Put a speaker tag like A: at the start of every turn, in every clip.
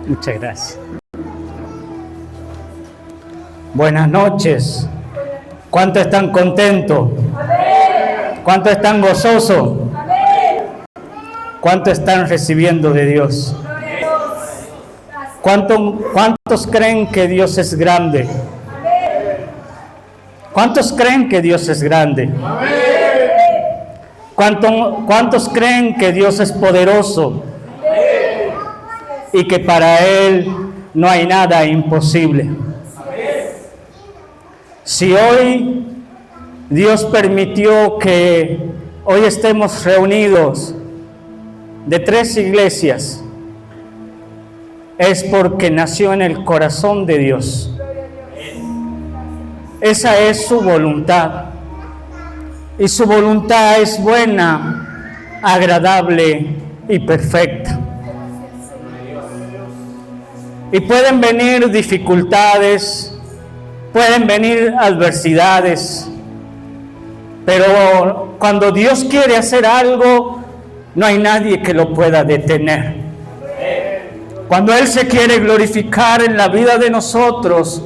A: Muchas gracias. Buenas noches. ¿Cuántos están contentos? ¿Cuántos están gozosos? ¿Cuántos están recibiendo de Dios? ¿Cuántos creen que Dios es grande? ¿Cuántos creen que Dios es grande? ¿Cuántos creen que Dios es poderoso? Y que para Él no hay nada imposible. Si hoy Dios permitió que hoy estemos reunidos de 3 iglesias, es porque nació en el corazón de Dios. Esa es su voluntad. Y su voluntad es buena, agradable y perfecta. Y pueden venir dificultades, pueden venir adversidades, pero cuando Dios quiere hacer algo, no hay nadie que lo pueda detener. Cuando Él se quiere glorificar en la vida de nosotros,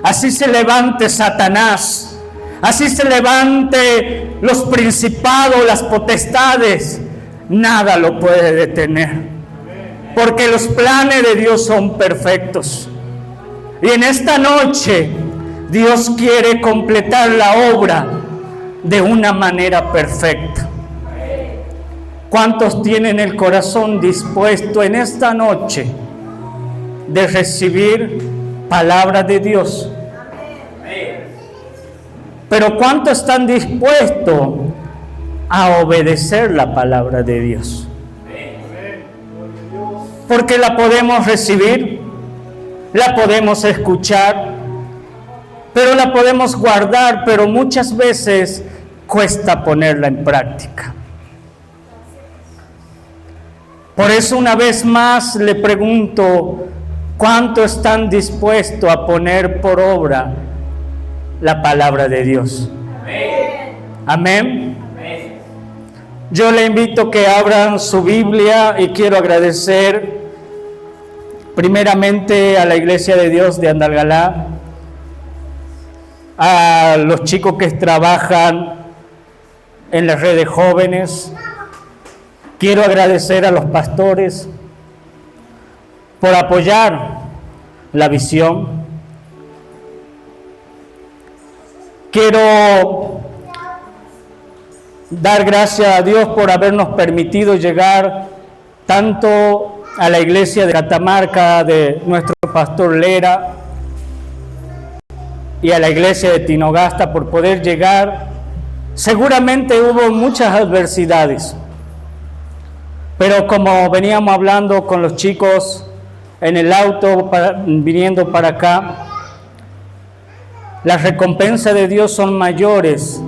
A: así se levante Satanás, así se levante los principados, las potestades, nada lo puede detener. Porque los planes de Dios son perfectos. Y en esta noche, Dios quiere completar la obra de una manera perfecta. ¿Cuántos tienen el corazón dispuesto en esta noche de recibir palabra de Dios? Pero ¿cuántos están dispuestos a obedecer la palabra de Dios? Porque la podemos recibir, la podemos escuchar, pero la podemos guardar, pero muchas veces cuesta ponerla en práctica. Por eso una vez más le pregunto, ¿cuánto están dispuestos a poner por obra la palabra de Dios? Amén. Yo le invito que abran su Biblia y quiero agradecer primeramente a la Iglesia de Dios de Andalgalá, a los chicos que trabajan en la red de jóvenes. Quiero agradecer a los pastores por apoyar la visión. Quiero dar gracias a Dios por habernos permitido llegar tanto a la iglesia de Catamarca de nuestro pastor Lera y a la iglesia de Tinogasta por poder llegar. Seguramente hubo muchas adversidades, pero como veníamos hablando con los chicos en el auto viniendo para acá, las recompensas de Dios son mayores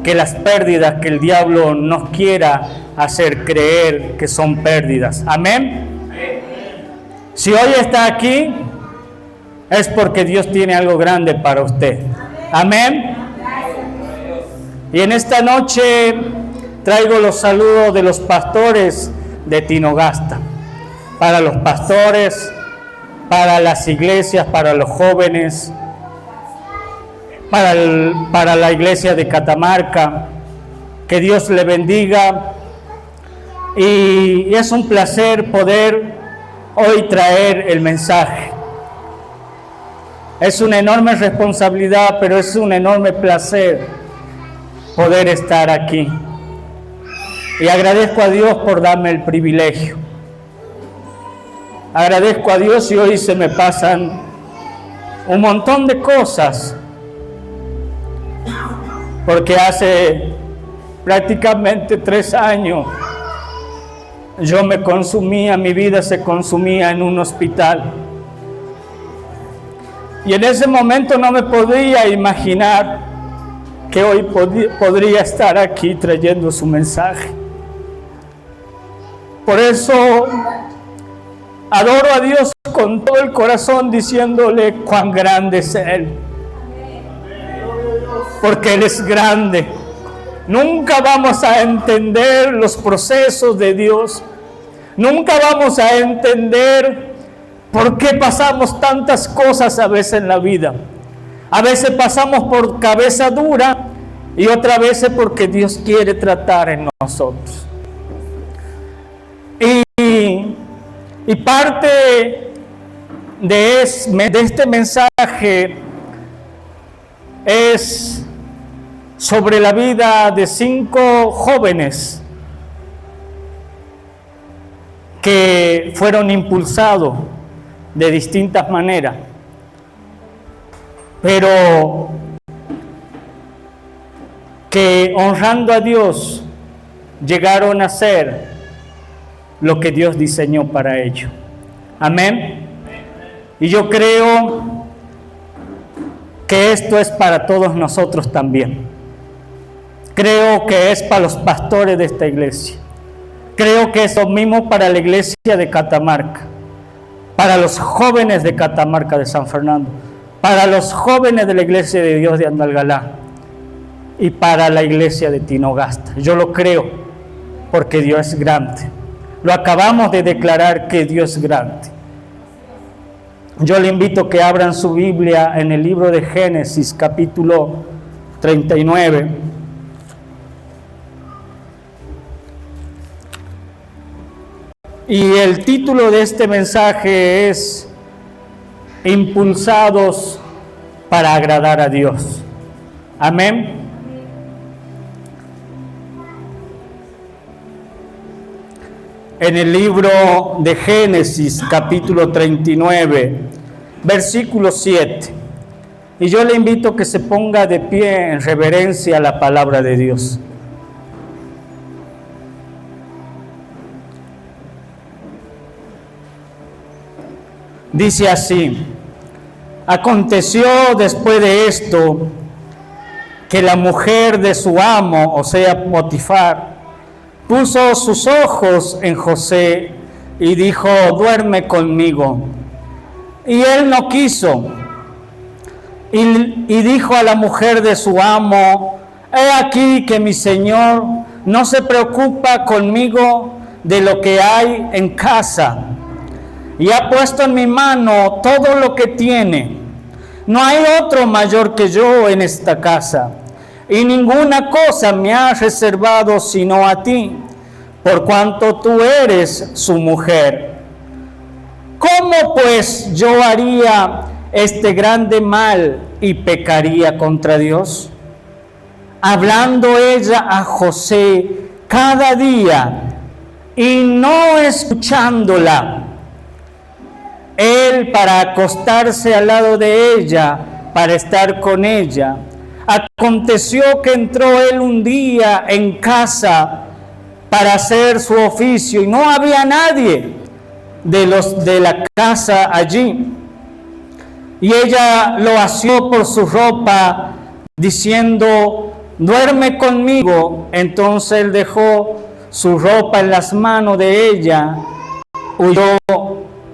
A: que las pérdidas que el diablo nos quiera hacer creer que son pérdidas. Amén. Si hoy está aquí, es porque Dios tiene algo grande para usted. Amén. Y en esta noche traigo los saludos de los pastores de Tinogasta, para los pastores, para las iglesias, para los jóvenes, para la iglesia de Catamarca. Que Dios le bendiga. Y es un placer poder hoy traer el mensaje. Es una enorme responsabilidad, pero es un enorme placer poder estar aquí. Y agradezco a Dios por darme el privilegio. Agradezco a Dios y hoy se me pasan un montón de cosas. Porque hace prácticamente 3 años mi vida se consumía en un hospital. Y en ese momento no me podía imaginar que hoy podría estar aquí trayendo su mensaje. Por eso adoro a Dios con todo el corazón, diciéndole cuán grande es Él. Porque Él es grande. nunca vamos a entender los procesos de Dios, nunca vamos a entender por qué pasamos tantas cosas a veces en la vida. A veces pasamos por cabeza dura y otras veces porque Dios quiere tratar en nosotros. Y parte de este mensaje es sobre la vida de 5 jóvenes que fueron impulsados de distintas maneras, pero que honrando a Dios llegaron a ser lo que Dios diseñó para ellos. Amén. Y yo creo que esto es para todos nosotros también. Creo que es para los pastores de esta iglesia. Creo que es lo mismo para la iglesia de Catamarca, para los jóvenes de Catamarca de San Fernando, para los jóvenes de la iglesia de Dios de Andalgalá y para la iglesia de Tinogasta. Yo lo creo porque Dios es grande. Lo acabamos de declarar que Dios es grande. Yo le invito a que abran su Biblia en el libro de Génesis, capítulo 39. Y el título de este mensaje es Impulsados para agradar a Dios. Amén. En el libro de Génesis, capítulo 39, versículo 7. Y yo le invito a que se ponga de pie en reverencia a la palabra de Dios. Dice así: aconteció después de esto que la mujer de su amo, o sea, Potifar, puso sus ojos en José y dijo: duerme conmigo. Y él no quiso. Y dijo a la mujer de su amo: he aquí que mi señor no se preocupa conmigo de lo que hay en casa, y ha puesto en mi mano todo lo que tiene. No hay otro mayor que yo en esta casa, y ninguna cosa me ha reservado sino a ti, por cuanto tú eres su mujer. ¿Cómo pues yo haría este grande mal y pecaría contra Dios? Hablando ella a José cada día y no escuchándola, él para acostarse al lado de ella, para estar con ella. Aconteció que entró él un día en casa para hacer su oficio y no había nadie de los de la casa allí. Y ella lo asió por su ropa, diciendo: duerme conmigo. Entonces él dejó su ropa en las manos de ella, huyó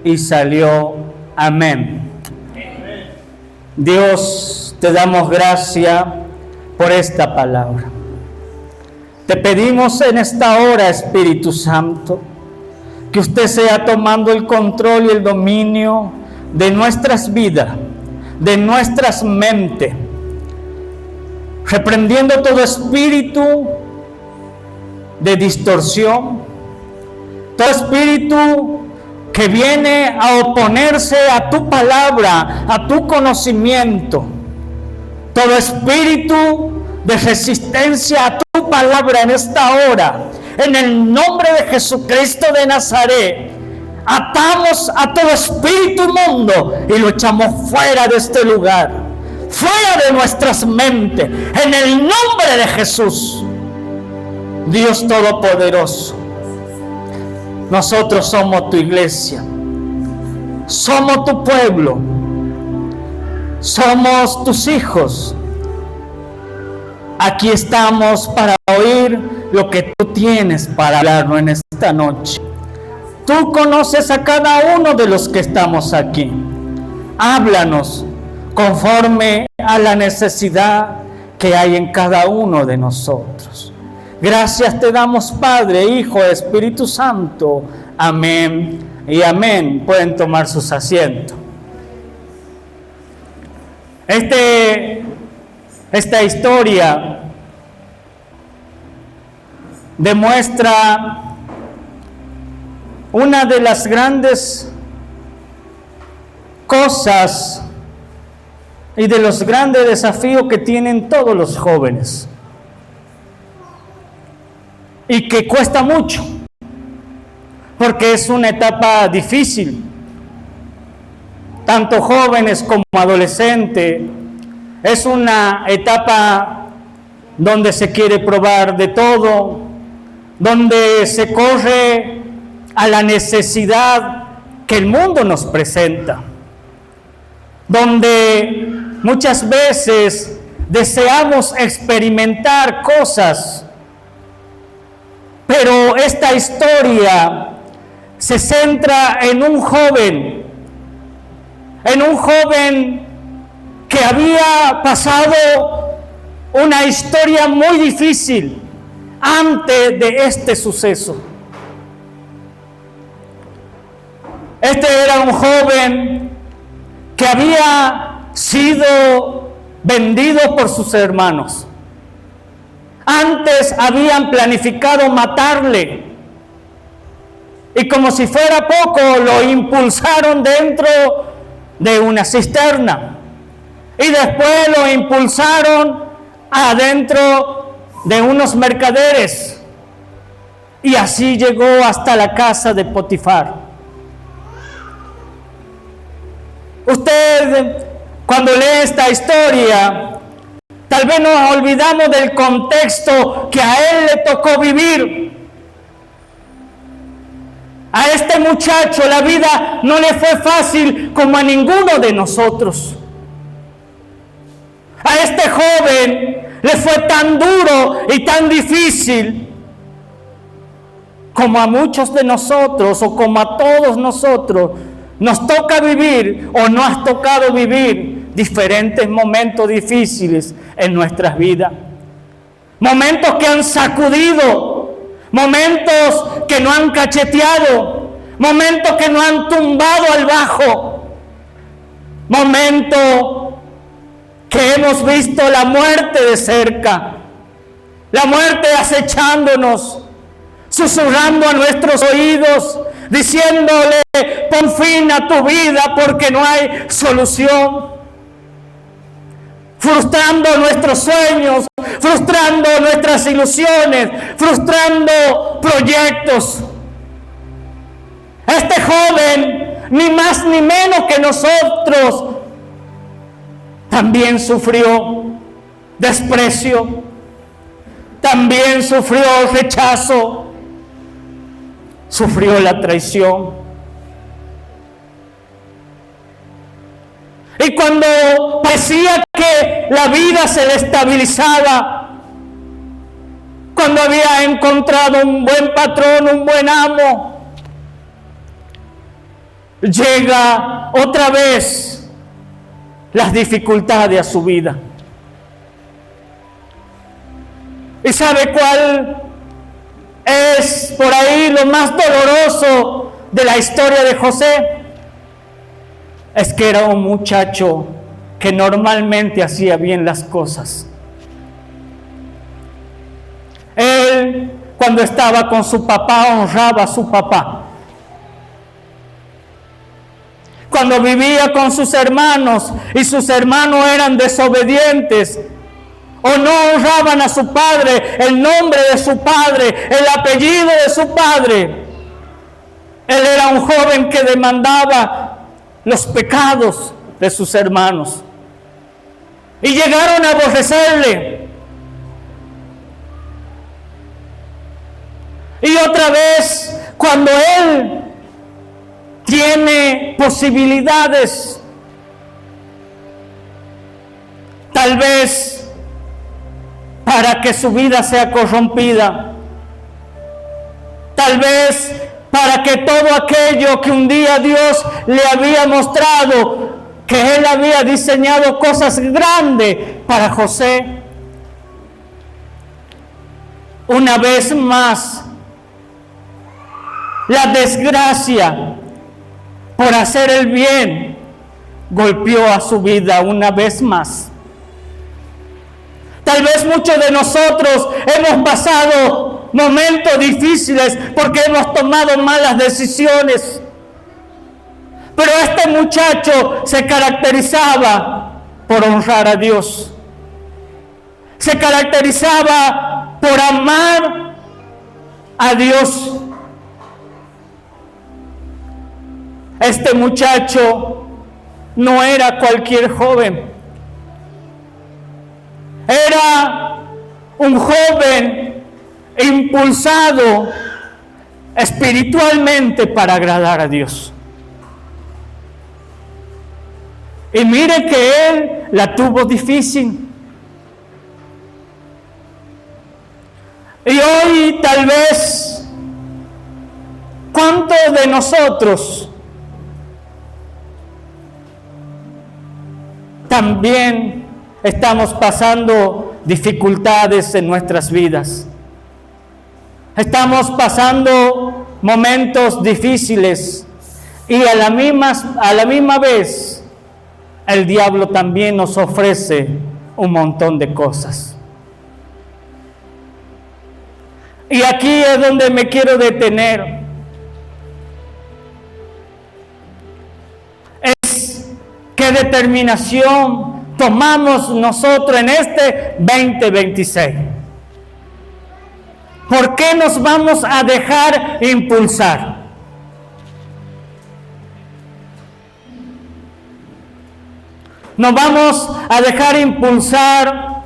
A: y salió. Amén. Dios, te damos gracias por esta palabra. Te pedimos en esta hora, Espíritu Santo, que usted sea tomando el control y el dominio de nuestras vidas, de nuestras mentes, reprendiendo todo espíritu de distorsión, todo espíritu que viene a oponerse a tu palabra, a tu conocimiento, todo espíritu de resistencia a tu palabra en esta hora, en el nombre de Jesucristo de Nazaret, atamos a todo espíritu inmundo y lo echamos fuera de este lugar, fuera de nuestras mentes, en el nombre de Jesús. Dios Todopoderoso, nosotros somos tu iglesia, somos tu pueblo, somos tus hijos. Aquí estamos para oír lo que tú tienes para hablarnos en esta noche. Tú conoces a cada uno de los que estamos aquí. Háblanos conforme a la necesidad que hay en cada uno de nosotros. Gracias te damos, Padre, Hijo, Espíritu Santo. Amén y amén. Pueden tomar sus asientos. Esta historia demuestra una de las grandes cosas y de los grandes desafíos que tienen todos los jóvenes y que cuesta mucho porque es una etapa difícil, tanto jóvenes como adolescentes. Es una etapa donde se quiere probar de todo, donde se corre a la necesidad que el mundo nos presenta, donde muchas veces deseamos experimentar cosas, pero esta historia se centra en un joven que había pasado una historia muy difícil antes de este suceso. Este era un joven que había sido vendido por sus hermanos. Antes habían planificado matarle. Y como si fuera poco, lo impulsaron dentro de una cisterna. Y después lo impulsaron adentro de unos mercaderes. Y así llegó hasta la casa de Potifar. Usted, cuando lee esta historia, tal vez nos olvidamos del contexto que a él le tocó vivir. A este muchacho la vida no le fue fácil como a ninguno de nosotros. A este joven le fue tan duro y tan difícil como a muchos de nosotros o como a todos nosotros. Nos toca vivir o nos ha tocado vivir diferentes momentos difíciles en nuestras vidas. Momentos que han sacudido, momentos que nos han cacheteado, momentos que nos han tumbado al bajo, momentos que hemos visto la muerte de cerca, la muerte acechándonos, susurrando a nuestros oídos, diciéndole: pon fin a tu vida porque no hay solución. Frustrando nuestros sueños, frustrando nuestras ilusiones, frustrando proyectos. Este joven, ni más ni menos que nosotros, también sufrió desprecio, también sufrió rechazo, sufrió la traición. Y cuando parecía que la vida se le estabilizaba, cuando había encontrado un buen patrón, un buen amo, llega otra vez las dificultades a su vida. ¿Y sabe cuál es por ahí lo más doloroso de la historia de José? Es que era un muchacho que normalmente hacía bien las cosas. Él, cuando estaba con su papá, honraba a su papá. Cuando vivía con sus hermanos y sus hermanos eran desobedientes o no honraban a su padre, el nombre de su padre, el apellido de su padre, él era un joven que demandaba los pecados de sus hermanos y llegaron a aborrecerle. Y otra vez, cuando él tiene posibilidades, tal vez para que su vida sea corrompida, tal vez para que todo aquello que un día Dios le había mostrado, que Él había diseñado cosas grandes para José, una vez más, la desgracia por hacer el bien golpeó a su vida una vez más. Tal vez muchos de nosotros hemos pasado momentos difíciles porque hemos tomado malas decisiones. Pero este muchacho se caracterizaba por honrar a Dios. Se caracterizaba por amar a Dios. Este muchacho no era cualquier joven. Era un joven impulsado espiritualmente para agradar a Dios. Y mire que él la tuvo difícil. Y hoy tal vez, ¿cuántos de nosotros también estamos pasando dificultades en nuestras vidas? Estamos pasando momentos difíciles y a la misma vez el diablo también nos ofrece un montón de cosas. Y aquí es donde me quiero detener. Es qué determinación tomamos nosotros en este 2026. ¿Por qué nos vamos a dejar impulsar? Nos vamos a dejar impulsar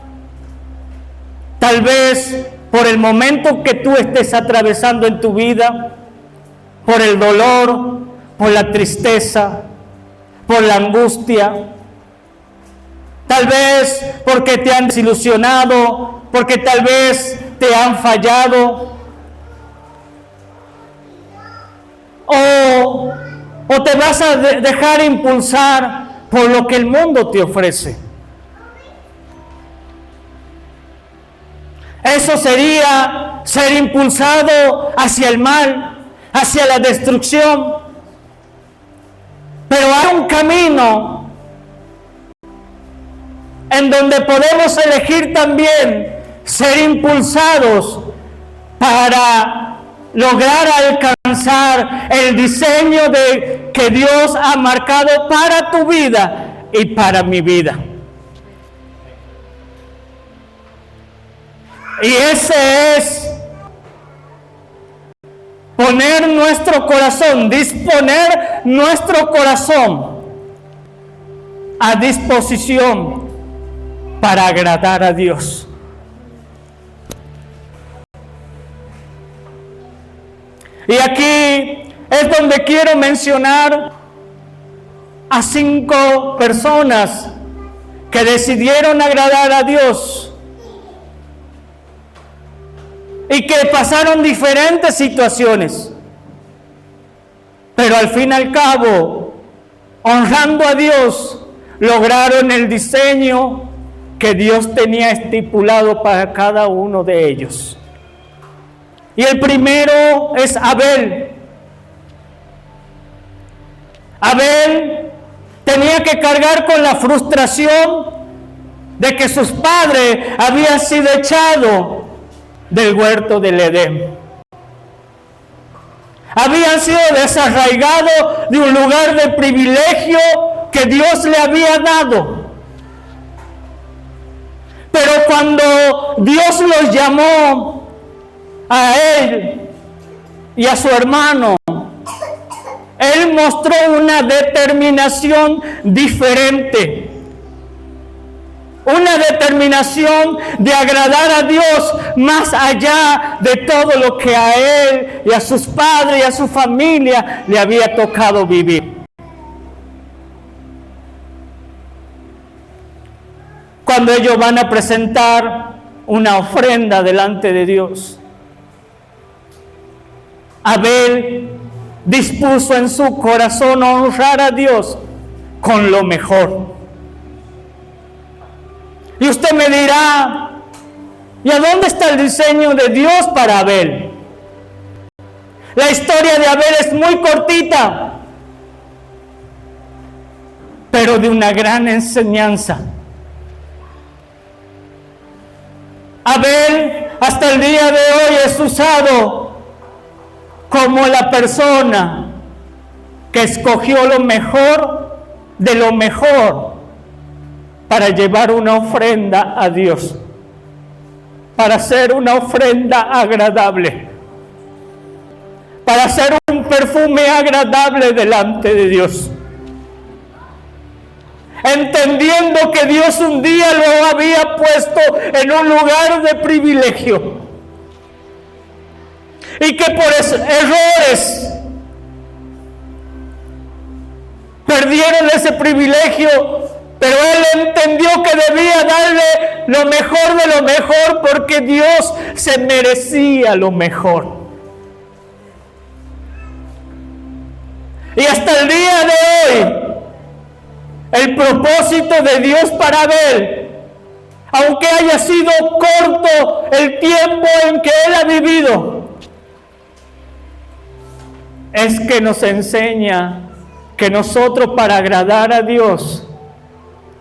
A: tal vez por el momento que tú estés atravesando en tu vida, por el dolor, por la tristeza, por la angustia, tal vez porque te han desilusionado, porque tal vez te han fallado, o te vas a dejar impulsar por lo que el mundo te ofrece. Eso sería ser impulsado hacia el mal, hacia la destrucción. Pero hay un camino en donde podemos elegir también ser impulsados para lograr alcanzar el diseño que Dios ha marcado para tu vida y para mi vida. Y ese es poner nuestro corazón, disponer nuestro corazón a disposición para agradar a Dios. Y aquí es donde quiero mencionar a 5 personas que decidieron agradar a Dios y que pasaron diferentes situaciones, pero al fin y al cabo, honrando a Dios, lograron el diseño que Dios tenía estipulado para cada uno de ellos. Y el primero es Abel. Abel tenía que cargar con la frustración de que sus padres habían sido echados del huerto del Edén. Habían sido desarraigados de un lugar de privilegio que Dios le había dado. Pero cuando Dios los llamó a él y a su hermano, él mostró una determinación diferente. Una determinación de agradar a Dios más allá de todo lo que a él y a sus padres y a su familia le había tocado vivir. Cuando ellos van a presentar una ofrenda delante de Dios, Abel dispuso en su corazón honrar a Dios con lo mejor. Y usted me dirá, ¿Y a dónde está el diseño de Dios para Abel? La historia de Abel es muy cortita, pero de una gran enseñanza. Abel hasta el día de hoy es usado como la persona que escogió lo mejor de lo mejor para llevar una ofrenda a Dios, para hacer una ofrenda agradable, para hacer un perfume agradable delante de Dios, entendiendo que Dios un día lo había puesto en un lugar de privilegio y que por errores perdieron ese privilegio, pero él entendió que debía darle lo mejor de lo mejor porque Dios se merecía lo mejor. Y hasta el día de hoy, el propósito de Dios para Abel, aunque haya sido corto el tiempo en que él ha vivido, es que nos enseña que nosotros, para agradar a Dios,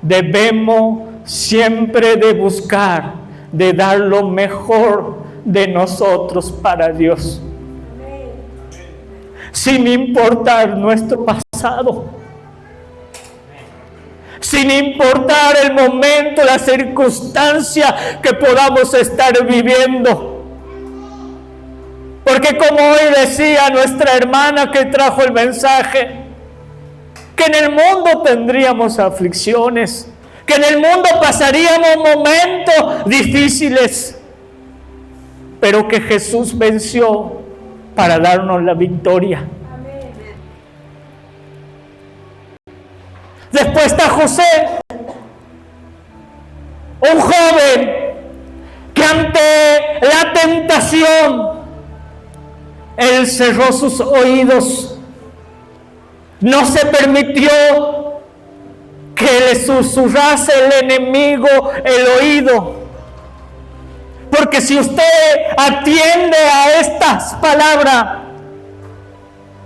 A: debemos siempre de buscar, de dar lo mejor de nosotros para Dios, sin importar nuestro pasado, sin importar el momento, la circunstancia que podamos estar viviendo. Porque como hoy decía nuestra hermana que trajo el mensaje, que en el mundo tendríamos aflicciones, que en el mundo pasaríamos momentos difíciles, pero que Jesús venció para darnos la victoria. Después está José, un joven que ante la tentación, él cerró sus oídos, no se permitió que le susurrase el enemigo el oído. Porque si usted atiende a estas palabras,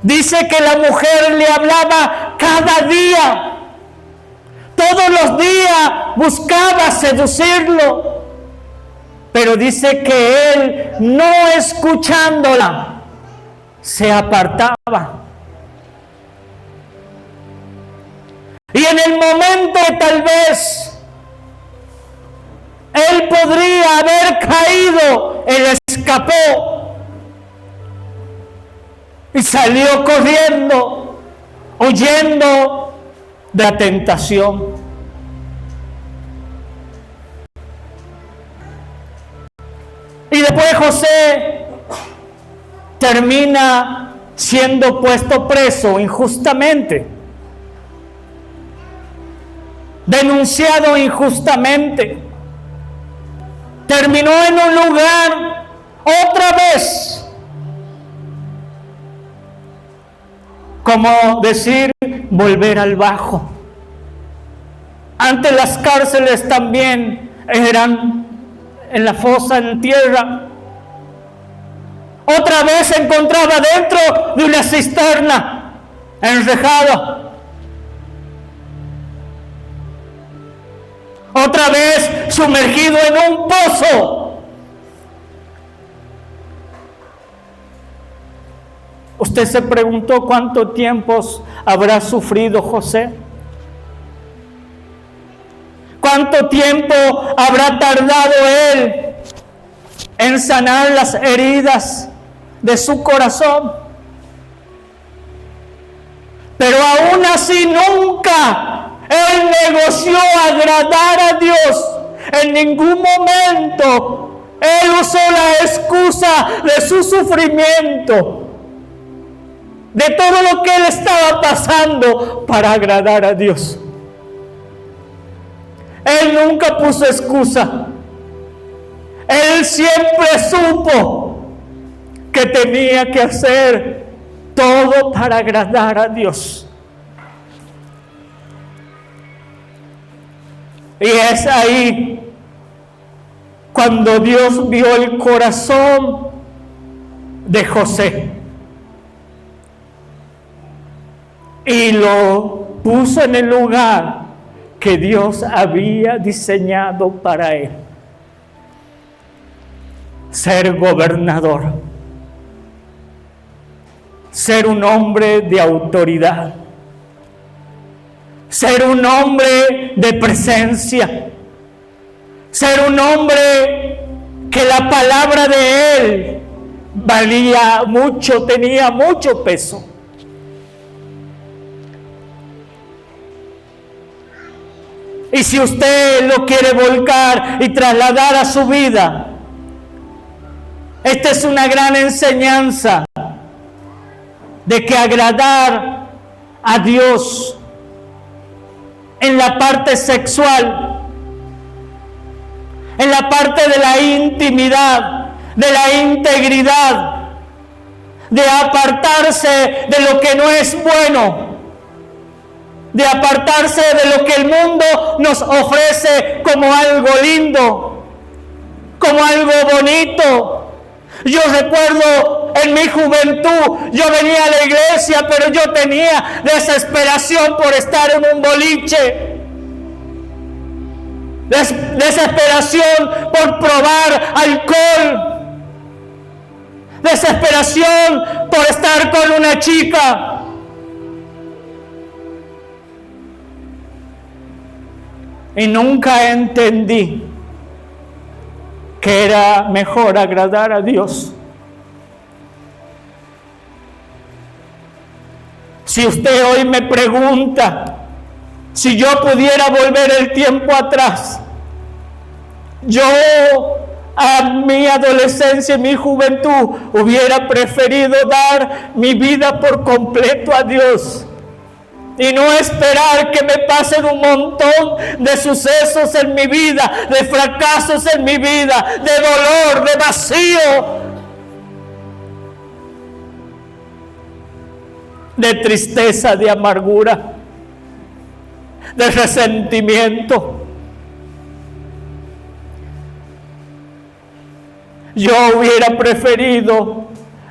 A: dice que la mujer le hablaba cada día. Todos los días buscaba seducirlo, pero dice que él, no escuchándola, se apartaba. Y en el momento que tal vez él podría haber caído, él escapó y salió corriendo, huyendo de la tentación. Y después José termina siendo puesto preso injustamente, denunciado injustamente, terminó en un lugar otra vez, como decir, volver al bajo. Antes las cárceles también eran en la fosa, en tierra. Otra vez se encontraba dentro de una cisterna, enrejado. Otra vez sumergido en un pozo. ¿Usted se preguntó cuánto tiempo habrá sufrido José? ¿Cuánto tiempo habrá tardado él en sanar las heridas de su corazón? Pero aún así nunca él negoció agradar a Dios. En ningún momento él usó la excusa de su sufrimiento, de todo lo que él estaba pasando, para agradar a Dios. Él nunca puso excusa. Él siempre supo que tenía que hacer todo para agradar a Dios. Y es ahí cuando Dios vio el corazón de José y lo puso en el lugar que Dios había diseñado para él, ser gobernador, ser un hombre de autoridad, ser un hombre de presencia, ser un hombre que la palabra de él valía mucho, tenía mucho peso. Y si usted lo quiere volcar y trasladar a su vida, esta es una gran enseñanza de que agradar a Dios en la parte sexual, en la parte de la intimidad, de la integridad, de apartarse de lo que no es bueno, de apartarse de lo que el mundo nos ofrece como algo lindo, como algo bonito. Yo recuerdo en mi juventud, yo venía a la iglesia, pero yo tenía desesperación por estar en un boliche, desesperación por probar alcohol, desesperación por estar con una chica. Y nunca entendí que era mejor agradar a Dios. Si usted hoy me pregunta si yo pudiera volver el tiempo atrás, yo a mi adolescencia y mi juventud hubiera preferido dar mi vida por completo a Dios y no esperar que me pasen un montón de sucesos en mi vida, de fracasos en mi vida, de dolor, de vacío, de tristeza, de amargura, de resentimiento. Yo hubiera preferido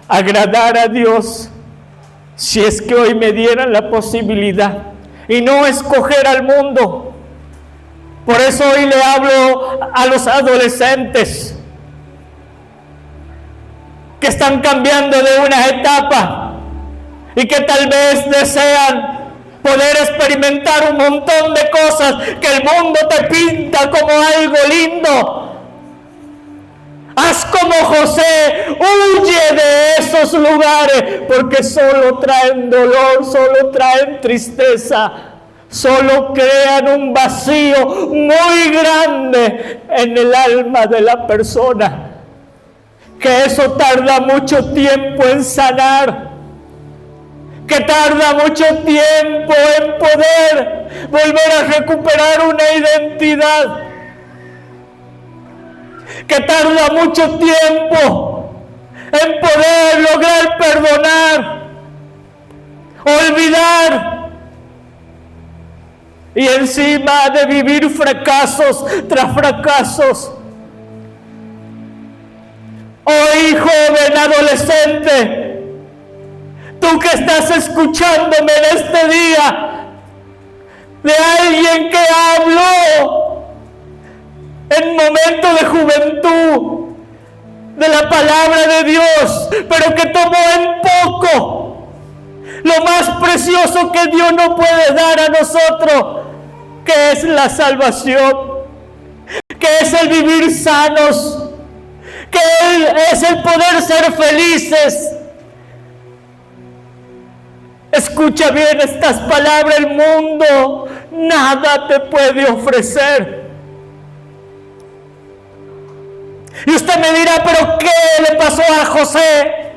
A: agradar a Dios si es que hoy me dieran la posibilidad y no escoger al mundo. Por eso hoy le hablo a los adolescentes que están cambiando de una etapa y que tal vez desean poder experimentar un montón de cosas que el mundo te pinta como algo lindo. Haz como José, huye de esos lugares, porque solo traen dolor, solo traen tristeza, solo crean un vacío muy grande en el alma de la persona, que eso tarda mucho tiempo en sanar, que tarda mucho tiempo en poder volver a recuperar una identidad, que tarda mucho tiempo en poder lograr perdonar, olvidar, y encima de vivir fracasos tras fracasos. Hoy, joven adolescente, tú que estás escuchándome en este día, de alguien que habló en momento de juventud de la palabra de Dios, pero que tomó en poco lo más precioso que Dios nos puede dar a nosotros, que es la salvación, que es el vivir sanos, que es el poder ser felices. Escucha bien estas palabras: el mundo nada te puede ofrecer. Y usted me dirá, ¿pero qué le pasó a José?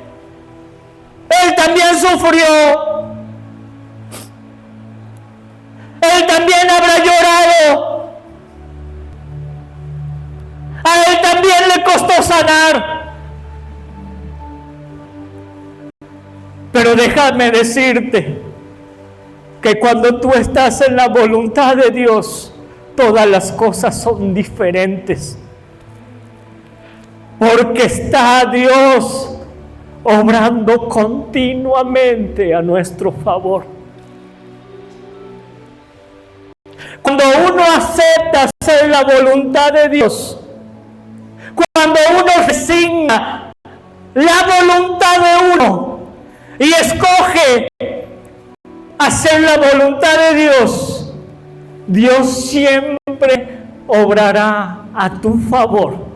A: Él también sufrió. Él también habrá llorado. A él también le costó sanar. Pero déjame decirte que cuando tú estás en la voluntad de Dios, todas las cosas son diferentes. porque está Dios obrando continuamente a nuestro favor. Cuando uno acepta hacer la voluntad de Dios, cuando uno resigna la voluntad de uno y escoge hacer la voluntad de Dios, Dios siempre obrará a tu favor.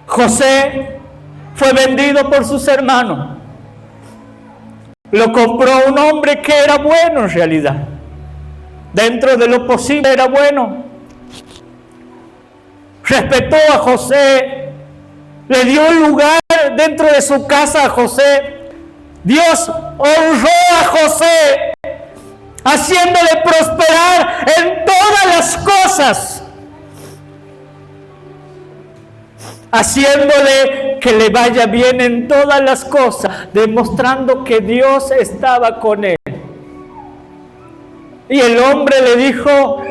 A: José fue vendido por sus hermanos. Lo compró un hombre que era bueno en realidad. Dentro de lo posible era bueno. Respetó a José. Le dio un lugar dentro de su casa a José. Dios honró a José, haciéndole prosperar en todas las cosas, haciéndole que le vaya bien en todas las cosas, demostrando que Dios estaba con él. Y el hombre le dijo: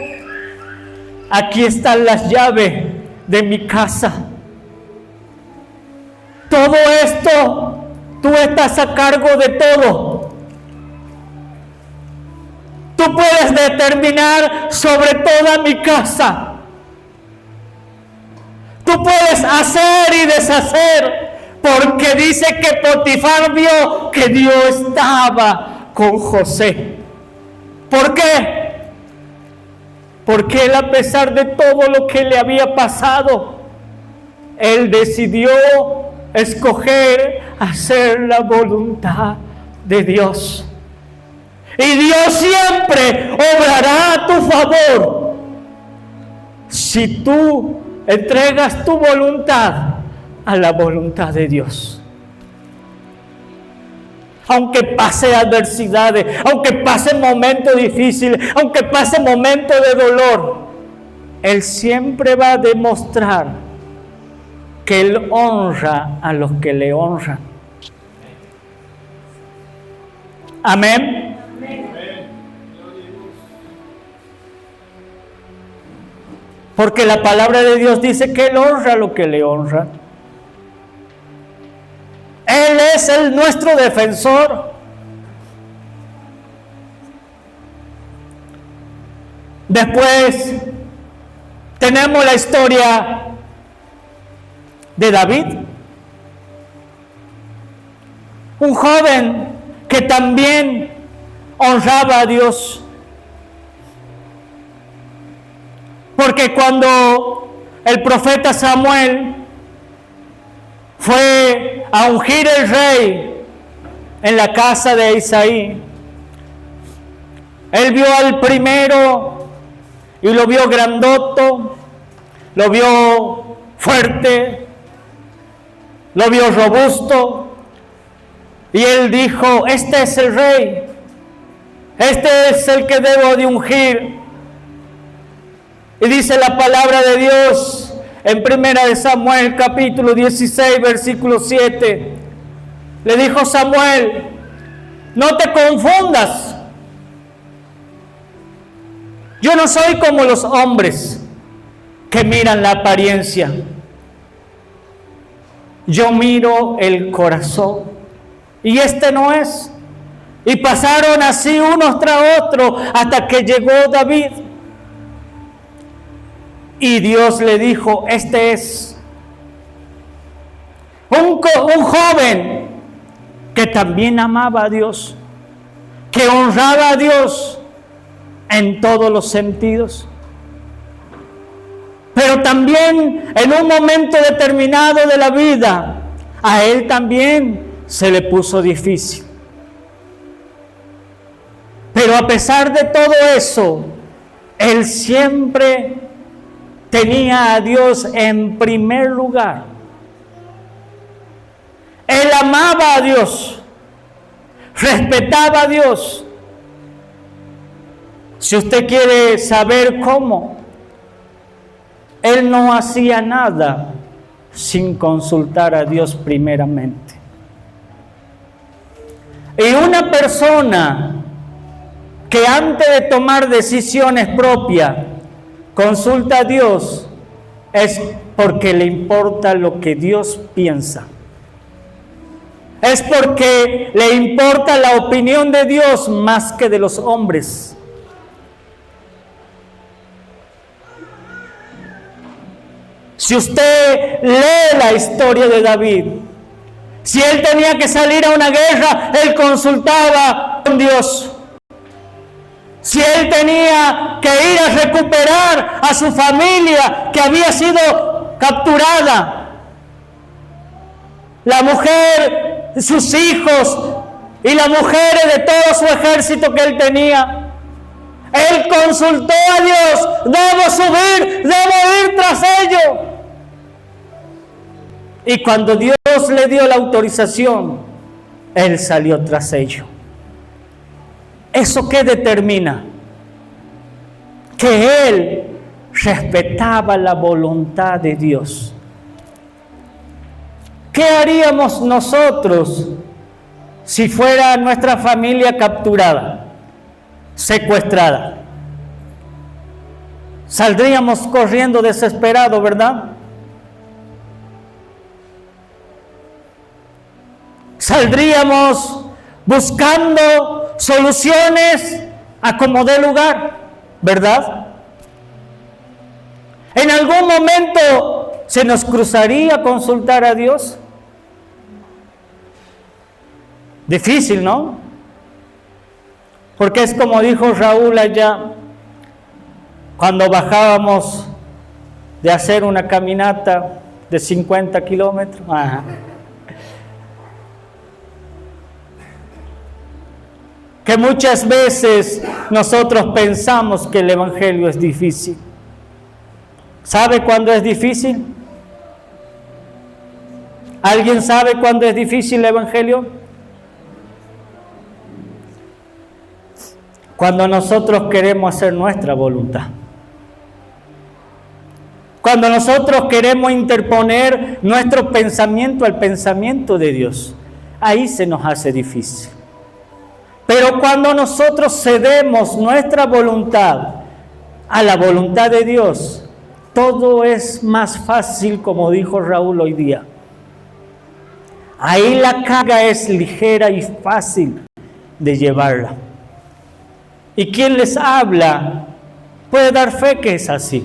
A: aquí están las llaves de mi casa. Todo esto, tú estás a cargo de todo. Tú puedes determinar sobre toda mi casa. Tú puedes hacer y deshacer, porque dice que Potifar vio que Dios estaba con José. ¿Por qué? Porque él, a pesar de todo lo que le había pasado, él decidió escoger hacer la voluntad de Dios. Y Dios siempre obrará a tu favor si tú entregas tu voluntad a la voluntad de Dios. Aunque pase adversidades, aunque pase momentos difíciles, aunque pase momentos de dolor, Él siempre va a demostrar que Él honra a los que le honran. Amén. Porque la palabra de Dios dice que Él honra a los que le honran. Él es nuestro defensor. Después tenemos la historia de David, un joven que también honraba a Dios. Porque cuando el profeta Samuel fue a ungir el rey en la casa de Isaí, él vio al primero y lo vio grandoto, lo vio fuerte, lo vio robusto, y él dijo: este es el rey, este es el que debo de ungir. Y dice la palabra de Dios en 1 Samuel capítulo 16 versículo 7. Le dijo Samuel: no te confundas. Yo no soy como los hombres que miran la apariencia. Yo miro el corazón. Y este no es. Y pasaron así unos tras otros hasta que llegó David. Y Dios le dijo: este es un joven que también amaba a Dios, que honraba a Dios en todos los sentidos. Pero también en un momento determinado de la vida, a él también se le puso difícil. Pero a pesar de todo eso, él siempre tenía a Dios en primer lugar. Él amaba a Dios, respetaba a Dios. Si usted quiere saber cómo, él no hacía nada sin consultar a Dios primeramente. Y una persona que antes de tomar decisiones propias consulta a Dios, es porque le importa lo que Dios piensa. Es porque le importa la opinión de Dios más que de los hombres. Si usted lee la historia de David, si él tenía que salir a una guerra, él consultaba con Dios. Si él tenía que ir a recuperar a su familia que había sido capturada, la mujer, sus hijos y las mujeres de todo su ejército que él tenía, él consultó a Dios: debo subir, debo ir tras ellos. Y cuando Dios le dio la autorización, él salió tras ellos. ¿Eso qué determina? Que él respetaba la voluntad de Dios. ¿Qué haríamos nosotros si fuera nuestra familia capturada, secuestrada? Saldríamos corriendo desesperados, ¿verdad? Saldríamos buscando soluciones a como dé lugar, ¿verdad? En algún momento se nos cruzaría consultar a Dios. Difícil, ¿no? Porque es como dijo Raúl allá, cuando bajábamos de hacer una caminata de 50 kilómetros. Ajá. Que muchas veces nosotros pensamos que el Evangelio es difícil. ¿Sabe cuándo es difícil? ¿Alguien sabe cuándo es difícil el Evangelio? Cuando nosotros queremos hacer nuestra voluntad. Cuando nosotros queremos interponer nuestro pensamiento al pensamiento de Dios. Ahí se nos hace difícil. Pero cuando nosotros cedemos nuestra voluntad a la voluntad de Dios, todo es más fácil, como dijo Raúl hoy día. Ahí la carga es ligera y fácil de llevarla. Y quien les habla puede dar fe que es así.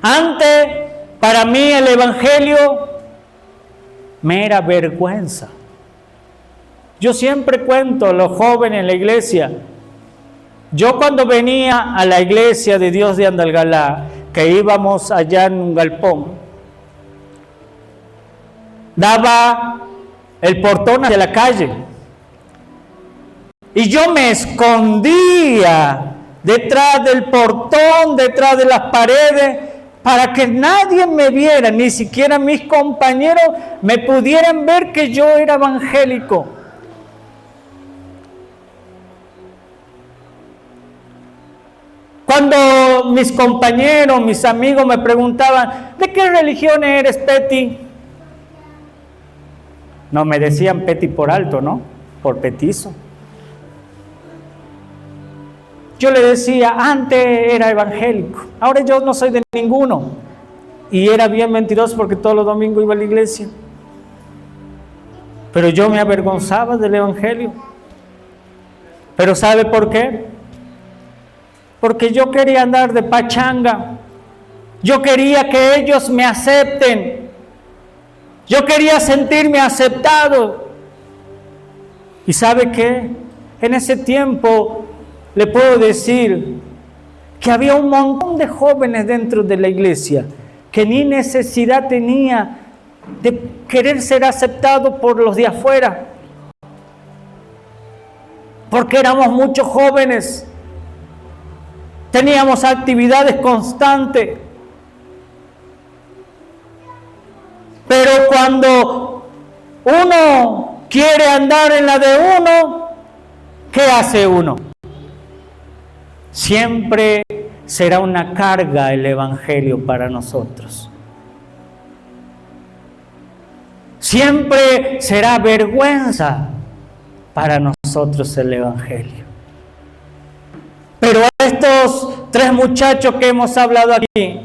A: Antes, para mí el Evangelio me era vergüenza. Yo siempre cuento a los jóvenes en la iglesia. Yo cuando venía a la iglesia de Dios de Andalgalá, que íbamos allá en un galpón, daba el portón hacia la calle. Y yo me escondía detrás del portón, detrás de las paredes, para que nadie me viera, ni siquiera mis compañeros me pudieran ver que yo era evangélico. Cuando mis compañeros, mis amigos me preguntaban: ¿de qué religión eres, Peti? No me decían Peti por alto, ¿no? Por petizo. Yo le decía: antes era evangélico, ahora yo no soy de ninguno. Y era bien mentiroso porque todos los domingos iba a la iglesia. Pero yo me avergonzaba del evangelio. ¿Pero sabe por qué? Porque yo quería andar de pachanga. Yo quería que ellos me acepten. Yo quería sentirme aceptado. ¿Y sabe qué? En ese tiempo le puedo decir que había un montón de jóvenes dentro de la iglesia que ni necesidad tenía de querer ser aceptado por los de afuera. Porque éramos muchos jóvenes. Teníamos actividades constantes. Pero cuando uno quiere andar en la de uno, ¿qué hace uno? Siempre será una carga el evangelio para nosotros. Siempre será vergüenza para nosotros el evangelio. Pero estos 3 muchachos que hemos hablado aquí,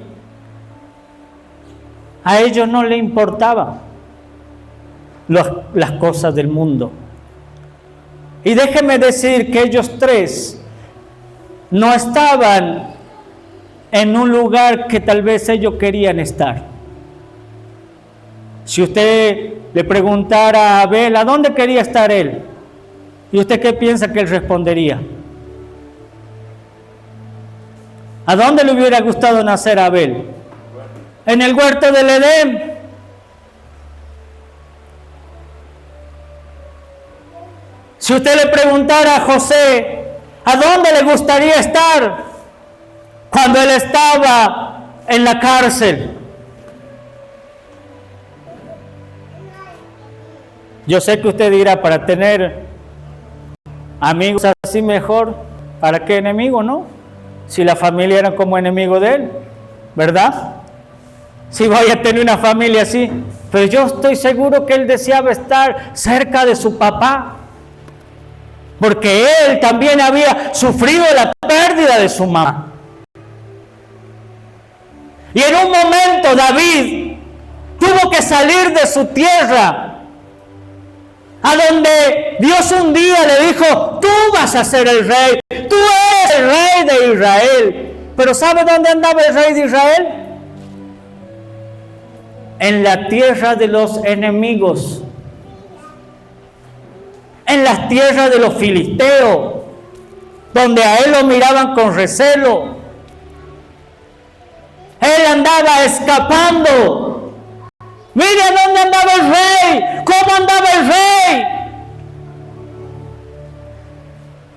A: a ellos no les importaban las cosas del mundo. Y déjeme decir que ellos 3 no estaban en un lugar que tal vez ellos querían estar. Si usted le preguntara a Abel, ¿a dónde quería estar él? ¿Y usted qué piensa que él respondería? ¿A dónde le hubiera gustado nacer a Abel? En el huerto del Edén. Si usted le preguntara a José, ¿a dónde le gustaría estar cuando él estaba en la cárcel? Yo sé que usted dirá, para tener amigos así mejor, ¿para qué enemigo, no? Si la familia era como enemigo de él, ¿verdad? Si voy a tener una familia así, pero yo estoy seguro que él deseaba estar cerca de su papá, porque él también había sufrido la pérdida de su mamá. Y en un momento David tuvo que salir de su tierra, a donde Dios un día le dijo, tú vas a ser el rey, tú eres el rey de Israel. Pero ¿sabe dónde andaba el rey de Israel? En la tierra de los enemigos, en las tierras de los filisteos, donde a él lo miraban con recelo. Él andaba escapando. Mire dónde andaba el rey, cómo andaba el rey.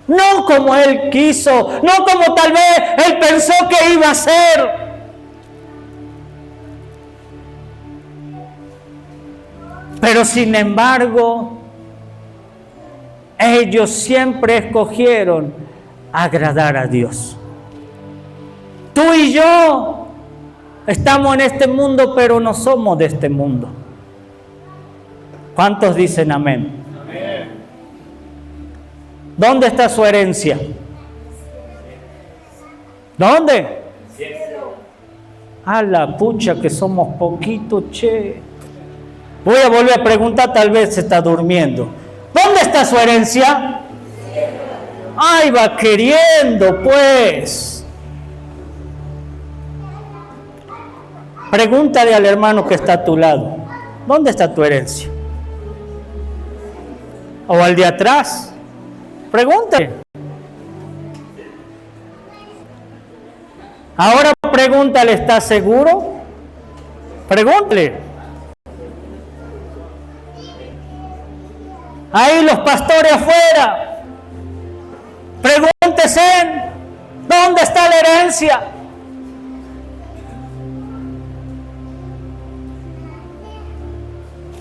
A: No como él quiso, no como tal vez él pensó que iba a ser. Pero sin embargo, ellos siempre escogieron agradar a Dios. Tú y yo estamos en este mundo, pero no somos de este mundo. ¿Cuántos dicen amén? Amén. ¿Dónde está su herencia? ¿Dónde? Cielo. A la pucha que somos poquitos, che. Voy a volver a preguntar, tal vez se está durmiendo. ¿Dónde está su herencia? Cielo. Ay, va queriendo, pues. Pregúntale al hermano que está a tu lado, ¿dónde está tu herencia? O al de atrás, pregúntale. Ahora pregúntale, ¿estás seguro? Pregúntale. Ahí los pastores afuera, pregúntese, ¿dónde está la herencia?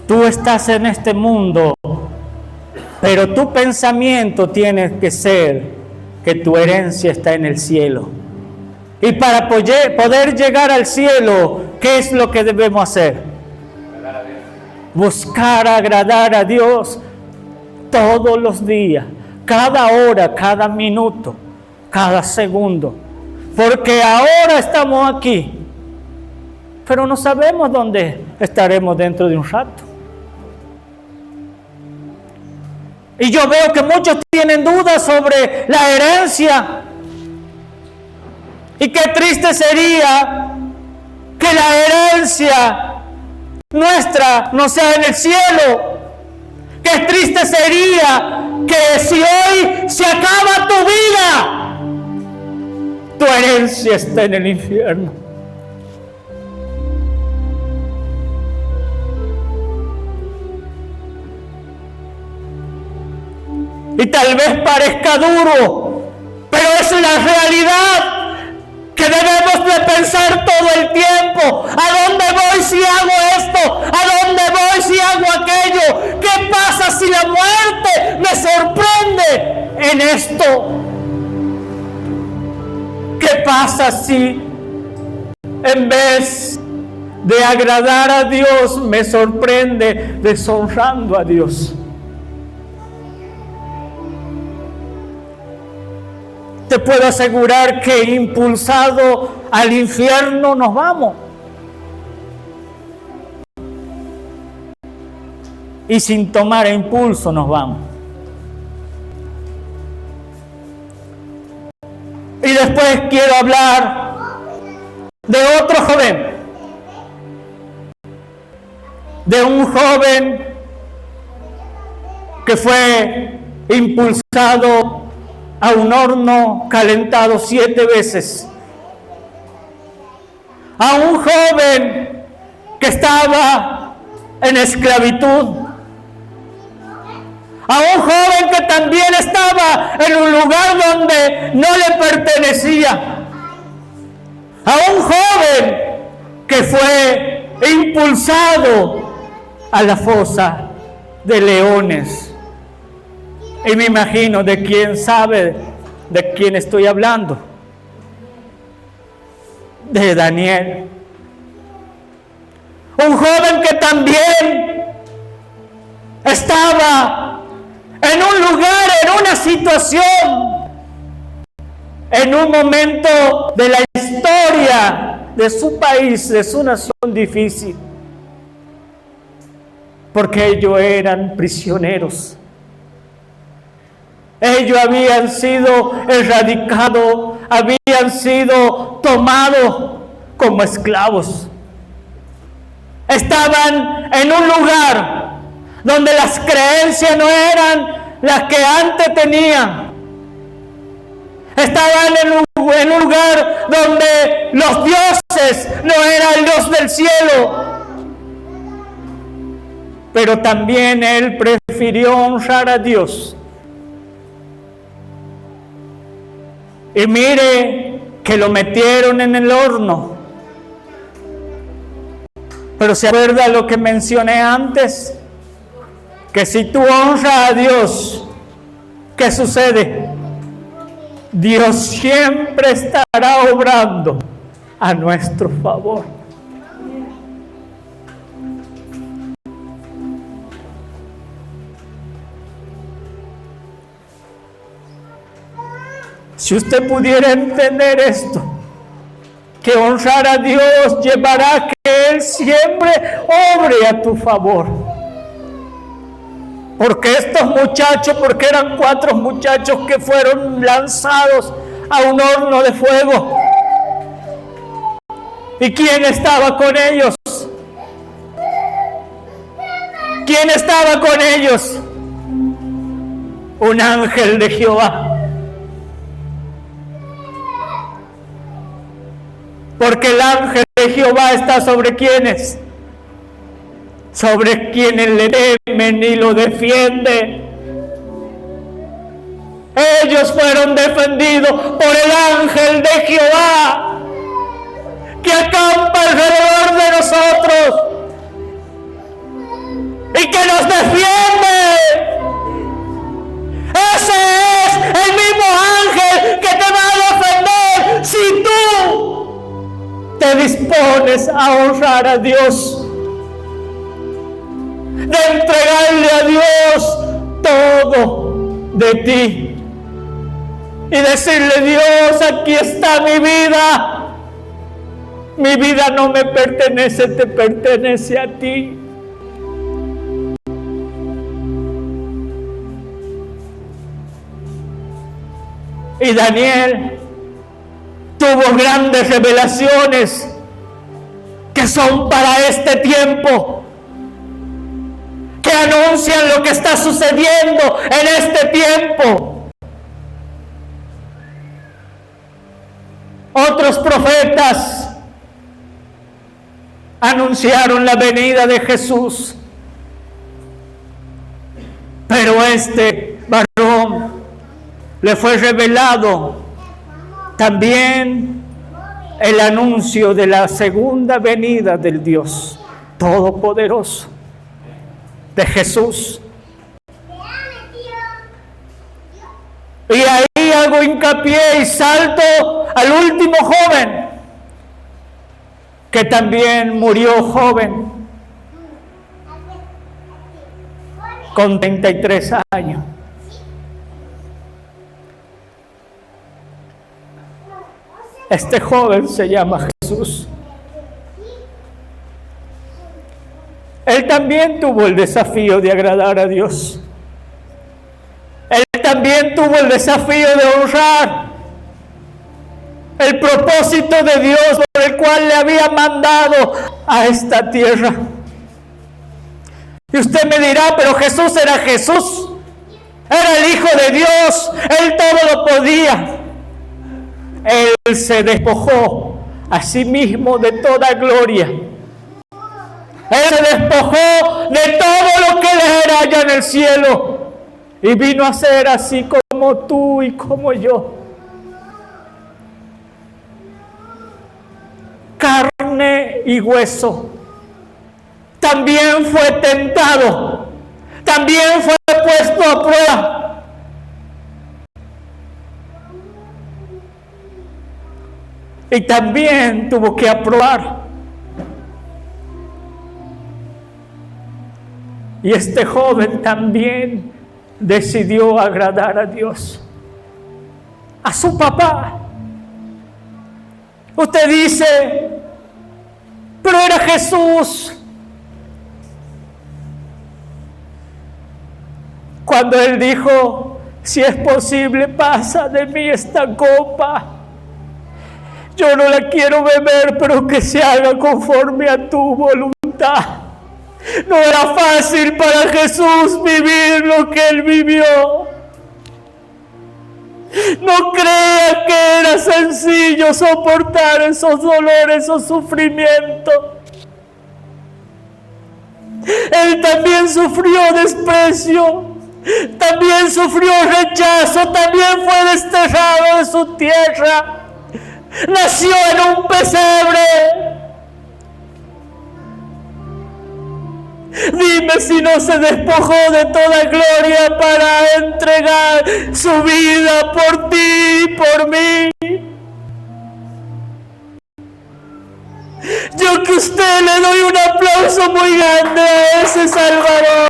A: Tú estás en este mundo, pero tu pensamiento tiene que ser que tu herencia está en el cielo. Y para poder llegar al cielo, ¿qué es lo que debemos hacer? Buscar agradar a Dios todos los días, cada hora, cada minuto, cada segundo. Porque ahora estamos aquí, pero no sabemos dónde estaremos dentro de un rato. Y yo veo que muchos tienen dudas sobre la herencia. Y qué triste sería que la herencia nuestra no sea en el cielo. Qué triste sería que si hoy se acaba tu vida, tu herencia está en el infierno. Y tal vez parezca duro, pero es una realidad que debemos de pensar todo el tiempo. ¿A dónde voy si hago esto? ¿A dónde voy si hago aquello? ¿Qué pasa si la muerte me sorprende en esto? ¿Qué pasa si en vez de agradar a Dios me sorprende deshonrando a Dios? te puedo asegurar que impulsado al infierno nos vamos. Y sin tomar impulso nos vamos. Y después quiero hablar de otro joven. De un joven que fue impulsado a un horno calentado 7 veces. A un joven que estaba en esclavitud. A un joven que también estaba en un lugar donde no le pertenecía. A un joven que fue impulsado a la fosa de leones. Y me imagino de quién sabe de quién estoy hablando. De Daniel. Un joven que también estaba en un lugar, en una situación, en un momento de la historia de su país, de su nación difícil. Porque ellos eran prisioneros. Ellos habían sido erradicados, habían sido tomados como esclavos. Estaban en un lugar donde las creencias no eran las que antes tenían. Estaban en un lugar donde los dioses no eran el Dios del cielo. Pero también él prefirió honrar a Dios. Y mire que lo metieron en el horno. Pero ¿se acuerda lo que mencioné antes? Que si tú honras a Dios, ¿qué sucede? Dios siempre estará obrando a nuestro favor. Si usted pudiera entender esto, que honrar a Dios llevará a que Él siempre obre a tu favor. Porque estos muchachos, porque eran 4 muchachos que fueron lanzados a un horno de fuego. ¿Y quién estaba con ellos? ¿Quién estaba con ellos? Un ángel de Jehová. Porque el ángel de Jehová está sobre quienes, sobre quienes le temen y lo defienden. Ellos fueron defendidos por el ángel de Jehová, que acampa alrededor de nosotros y que nos defiende. Ese es el mismo ángel que te va a defender si tú te dispones a honrar a Dios, de entregarle a Dios todo de ti y decirle: Dios, aquí está mi vida. Mi vida no me pertenece, te pertenece a ti. Y Daniel tuvo grandes revelaciones que son para este tiempo, que anuncian lo que está sucediendo en este tiempo. Otros profetas anunciaron la venida de Jesús, pero este varón le fue revelado también el anuncio de la segunda venida del Dios Todopoderoso, de Jesús. Y ahí hago hincapié y salto al último joven, que también murió joven, con 33 años. Este joven se llama Jesús. Él también tuvo el desafío de agradar a Dios. Él también tuvo el desafío de honrar el propósito de Dios por el cual le había mandado a esta tierra. Y usted me dirá, pero Jesús era Jesús. Era el Hijo de Dios. Él todo lo podía. Él se despojó a sí mismo de toda gloria. Él se despojó de todo lo que le era allá en el cielo. Y vino a ser así como tú y como yo. Carne y hueso. También fue tentado. También fue puesto a prueba. Y también tuvo que aprobar. Y este joven también decidió agradar a Dios, a su papá. Usted dice, pero era Jesús. Cuando Él dijo, si es posible, pasa de mí esta copa. Yo no la quiero beber, pero que se haga conforme a tu voluntad. No era fácil para Jesús vivir lo que Él vivió. No crea que era sencillo soportar esos dolores, esos sufrimientos. Él también sufrió desprecio, también sufrió rechazo, también fue desterrado de su tierra. Nació en un pesebre. Dime si no se despojó de toda gloria para entregar su vida por ti y por mí. Yo que a usted le doy un aplauso muy grande a ese Salvador.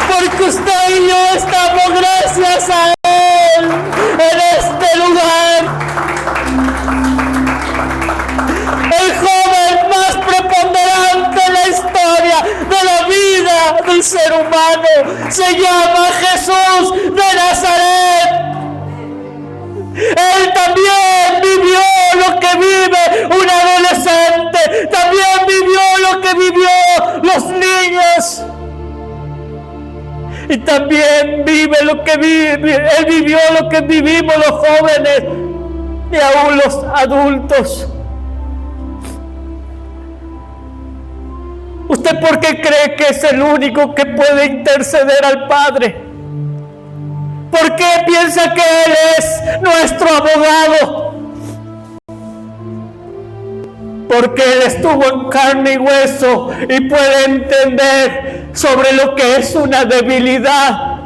A: Porque usted y yo estamos gracias a Él en este lugar. El joven más preponderante en la historia de la vida del ser humano se llama Jesús de Nazaret. Él también vivió lo que vive un adolescente, también vivió lo que vivió los niños. Y también vive lo que Él vivió lo que vivimos los jóvenes y aún los adultos. ¿Usted por qué cree que es el único que puede interceder al Padre? ¿Por qué piensa que Él es nuestro abogado? Porque Él estuvo en carne y hueso y puede entender sobre lo que es una debilidad.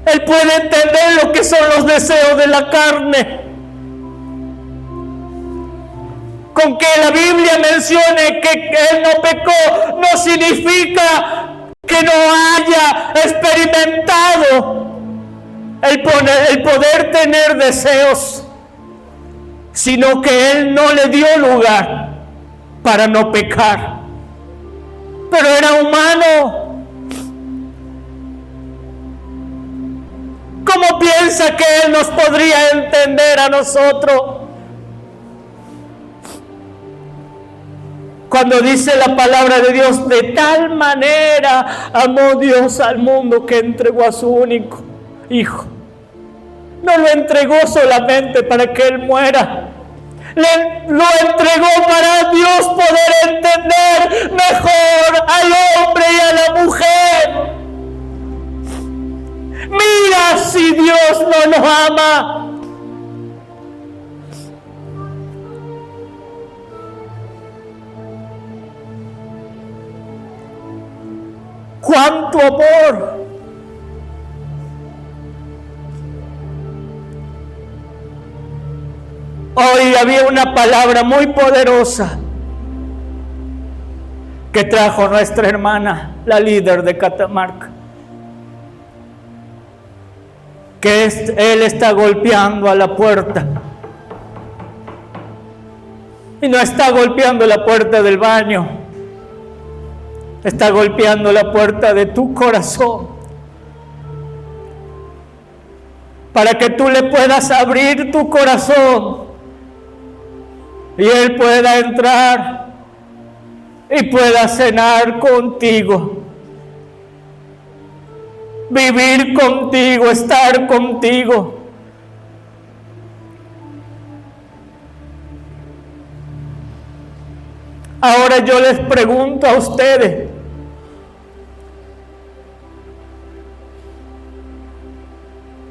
A: Él puede entender lo que son los deseos de la carne. Con que la Biblia mencione que Él no pecó, no significa que no haya experimentado el poder tener deseos, sino que Él no le dio lugar para no pecar. Pero era humano. ¿Cómo piensa que Él nos podría entender a nosotros? Cuando dice la palabra de Dios, de tal manera amó Dios al mundo que entregó a su único Hijo. No lo entregó solamente para que Él muera. Lo entregó para Dios poder entender mejor al hombre y a la mujer. Mira si Dios no nos ama. ¡Cuánto amor! Hoy había una palabra muy poderosa que trajo nuestra hermana, la líder de Catamarca. que Él está golpeando a la puerta. Y no está golpeando la puerta del baño, está golpeando la puerta de tu corazón, para que tú le puedas abrir tu corazón y Él pueda entrar y pueda cenar contigo, vivir contigo, estar contigo. Ahora yo les pregunto a ustedes,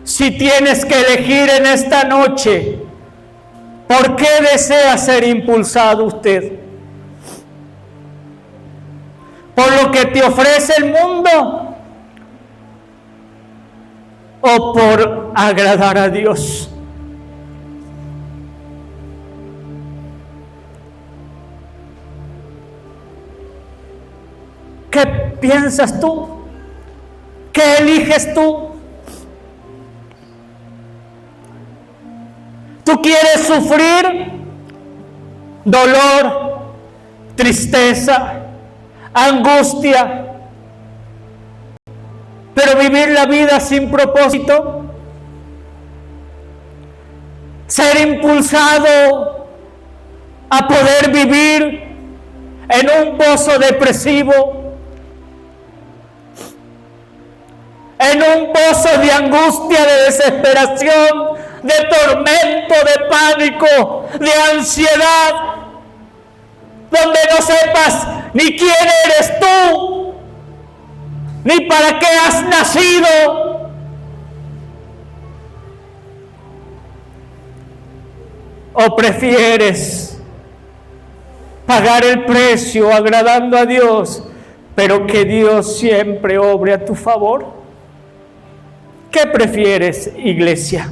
A: si tienes que elegir en esta noche, ¿por qué desea ser impulsado usted? ¿Por lo que te ofrece el mundo? ¿O por agradar a Dios? ¿Qué piensas tú? ¿Qué eliges tú? ¿Tú quieres sufrir dolor, tristeza, angustia, pero vivir la vida sin propósito? ¿Ser impulsado a poder vivir en un pozo depresivo, en un pozo de angustia, de desesperación, de tormento, de pánico, de ansiedad, donde no sepas ni quién eres tú, ni para qué has nacido? ¿O prefieres pagar el precio agradando a Dios, pero que Dios siempre obre a tu favor? ¿Qué prefieres, iglesia?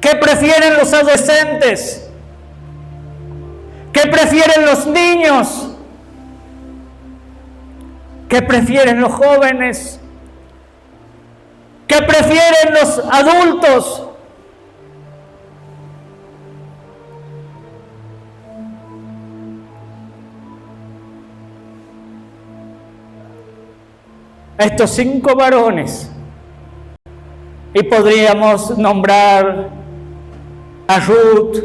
A: ¿Qué prefieren los adolescentes? ¿Qué prefieren los niños? ¿Qué prefieren los jóvenes? ¿Qué prefieren los adultos? Estos 5 varones, y podríamos nombrar a Ruth,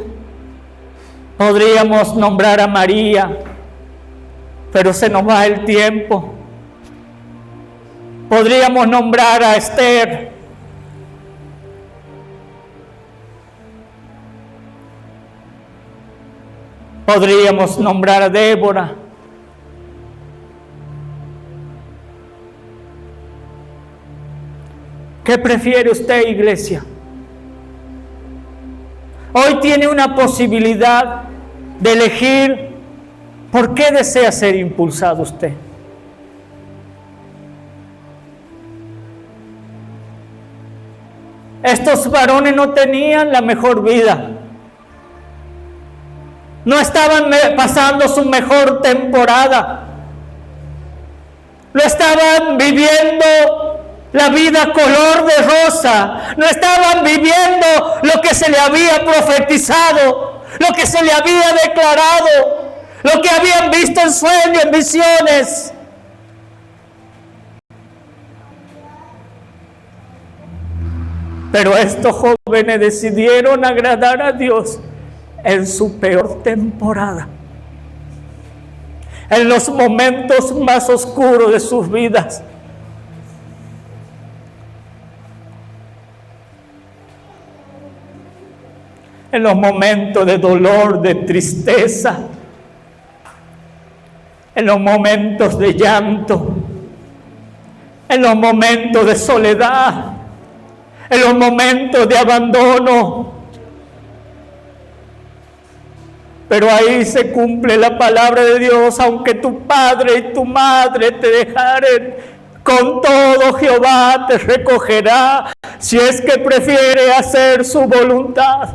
A: podríamos nombrar a María, pero se nos va el tiempo. Podríamos nombrar a Esther, podríamos nombrar a Débora, ¿qué prefiere usted, iglesia? Hoy tiene una posibilidad de elegir por qué desea ser impulsado usted. Estos varones no tenían la mejor vida, no estaban pasando su mejor temporada, no estaban viviendo la vida color de rosa, no estaban viviendo lo que se le había profetizado, lo que se le había declarado, lo que habían visto en sueños, en visiones. Pero estos jóvenes decidieron agradar a Dios en su peor temporada, en los momentos más oscuros de sus vidas. En los momentos de dolor, de tristeza, en los momentos de llanto, en los momentos de soledad, en los momentos de abandono. Pero ahí se cumple la palabra de Dios: aunque tu padre y tu madre te dejaren, con todo Jehová te recogerá, si es que prefiere hacer su voluntad.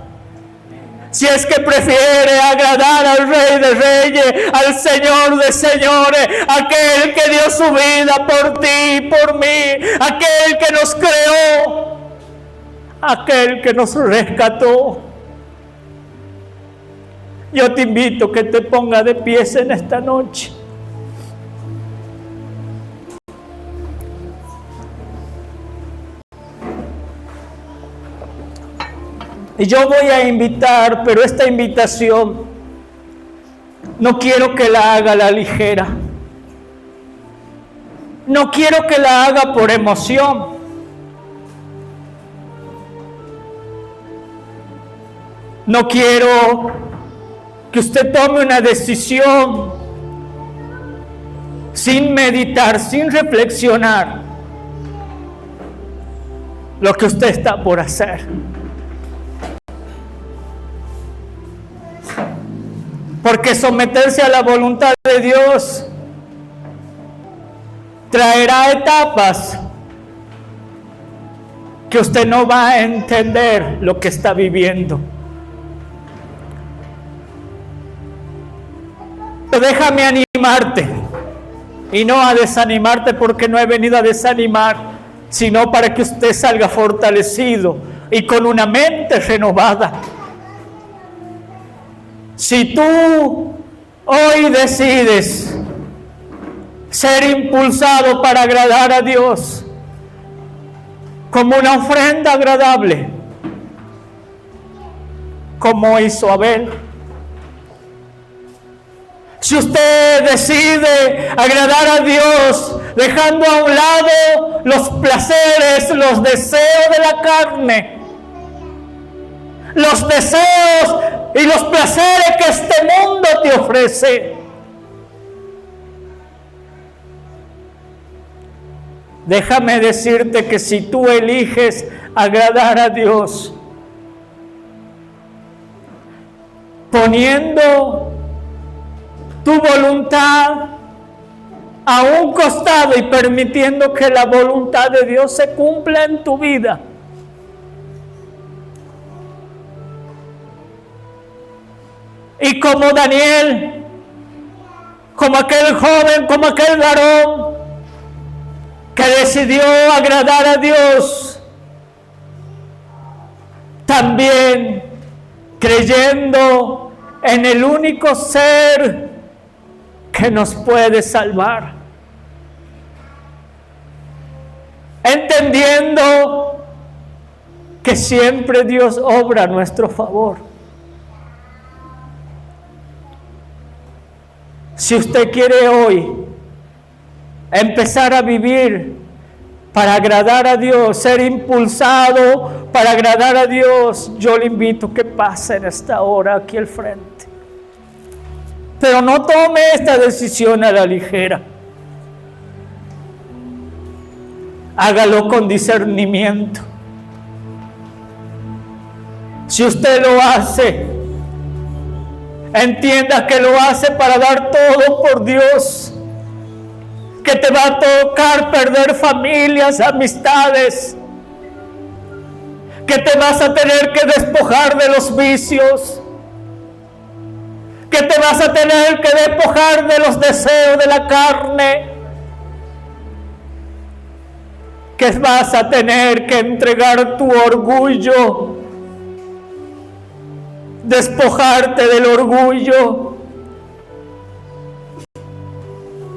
A: Si es que prefiere agradar al Rey de Reyes, al Señor de Señores, aquel que dio su vida por ti y por mí, aquel que nos creó, aquel que nos rescató. Yo te invito a que te pongas de pies en esta noche. Y yo voy a invitar, pero esta invitación no quiero que la haga a la ligera. No quiero que la haga por emoción. No quiero que usted tome una decisión sin meditar, sin reflexionar lo que usted está por hacer. Porque someterse a la voluntad de Dios traerá etapas que usted no va a entender lo que está viviendo. Pero déjame animarte y no a desanimarte, porque no he venido a desanimar, sino para que usted salga fortalecido y con una mente renovada. Si tú hoy decides ser impulsado para agradar a Dios como una ofrenda agradable, como hizo Abel, si usted decide agradar a Dios dejando a un lado los placeres, los deseos de la carne, los deseos y los placeres que este mundo te ofrece, déjame decirte que si tú eliges agradar a Dios, poniendo tu voluntad a un costado y permitiendo que la voluntad de Dios se cumpla en tu vida, y como Daniel, como aquel joven, como aquel varón que decidió agradar a Dios, también creyendo en el único ser que nos puede salvar, entendiendo que siempre Dios obra a nuestro favor. Si usted quiere hoy empezar a vivir para agradar a Dios, ser impulsado para agradar a Dios, yo le invito a que pase en esta hora aquí al frente. Pero no tome esta decisión a la ligera. Hágalo con discernimiento. Si usted lo hace, entienda que lo hace para dar todo por Dios, que te va a tocar perder familias, amistades, que te vas a tener que despojar de los vicios, que te vas a tener que despojar de los deseos de la carne, que vas a tener que entregar tu orgullo, despojarte del orgullo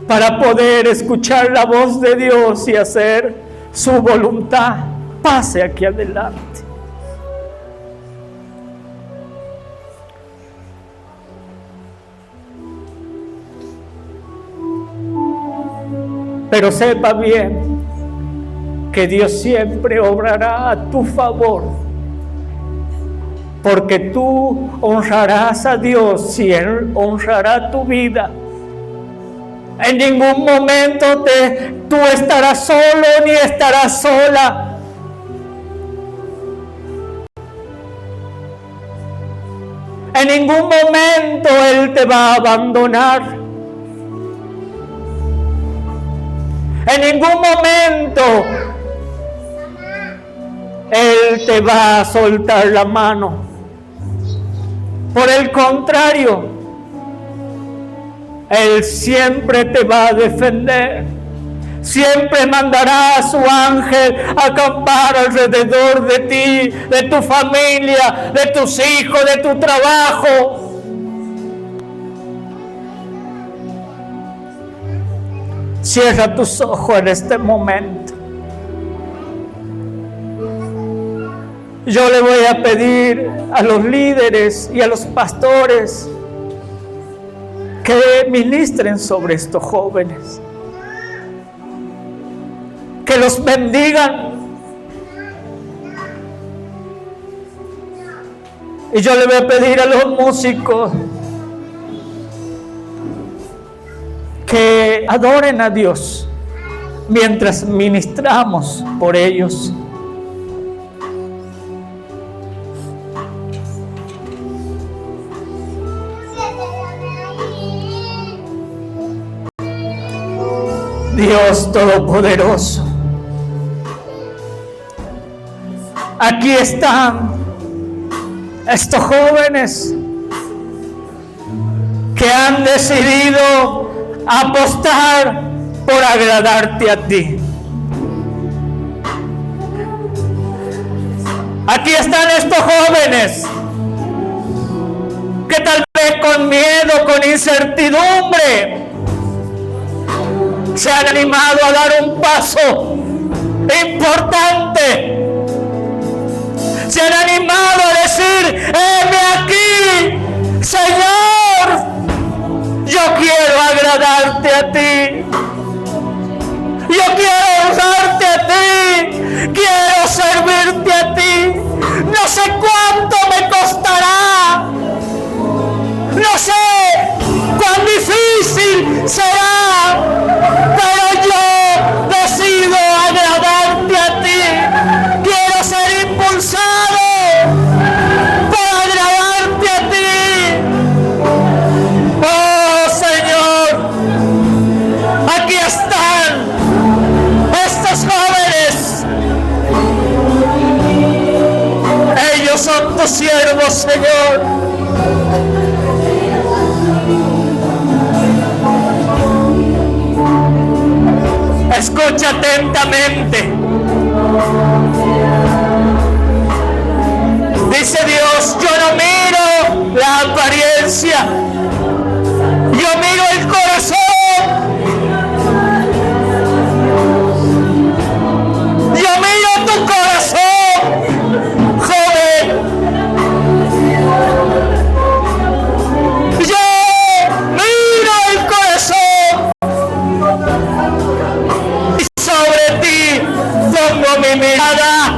A: para poder escuchar la voz de Dios y hacer su voluntad. Pase aquí adelante. Pero sepa bien que Dios siempre obrará a tu favor, porque tú honrarás a Dios y Él honrará tu vida. En ningún momento tú estarás solo ni estarás sola. En ningún momento Él te va a abandonar. En ningún momento Él te va a soltar la mano. Por el contrario, Él siempre te va a defender. Siempre mandará a su ángel a acampar alrededor de ti, de tu familia, de tus hijos, de tu trabajo. Cierra tus ojos en este momento. Yo le voy a pedir a los líderes y a los pastores que ministren sobre estos jóvenes, que los bendigan. Y yo le voy a pedir a los músicos que adoren a Dios mientras ministramos por ellos. Dios Todopoderoso, aquí están estos jóvenes que han decidido apostar por agradarte a ti. Aquí están estos jóvenes que tal vez con miedo, con incertidumbre, se han animado a dar un paso importante. Se han animado a decir: heme aquí, Señor, yo quiero agradarte a ti. Yo quiero honrarte a ti. Quiero servirte a ti. No sé cuánto me costará. No sé cuán difícil será, pero yo decido agradarte a ti. Quiero ser impulsado para agradarte a ti. Oh Señor, aquí están estos jóvenes. Ellos son tus siervos, Señor. Escucha atentamente. Dice Dios: yo no miro la apariencia, yo miro el corazón. Yo miro tu corazón, joven. Yo miro el corazón. Sobre ti pongo mi mirada.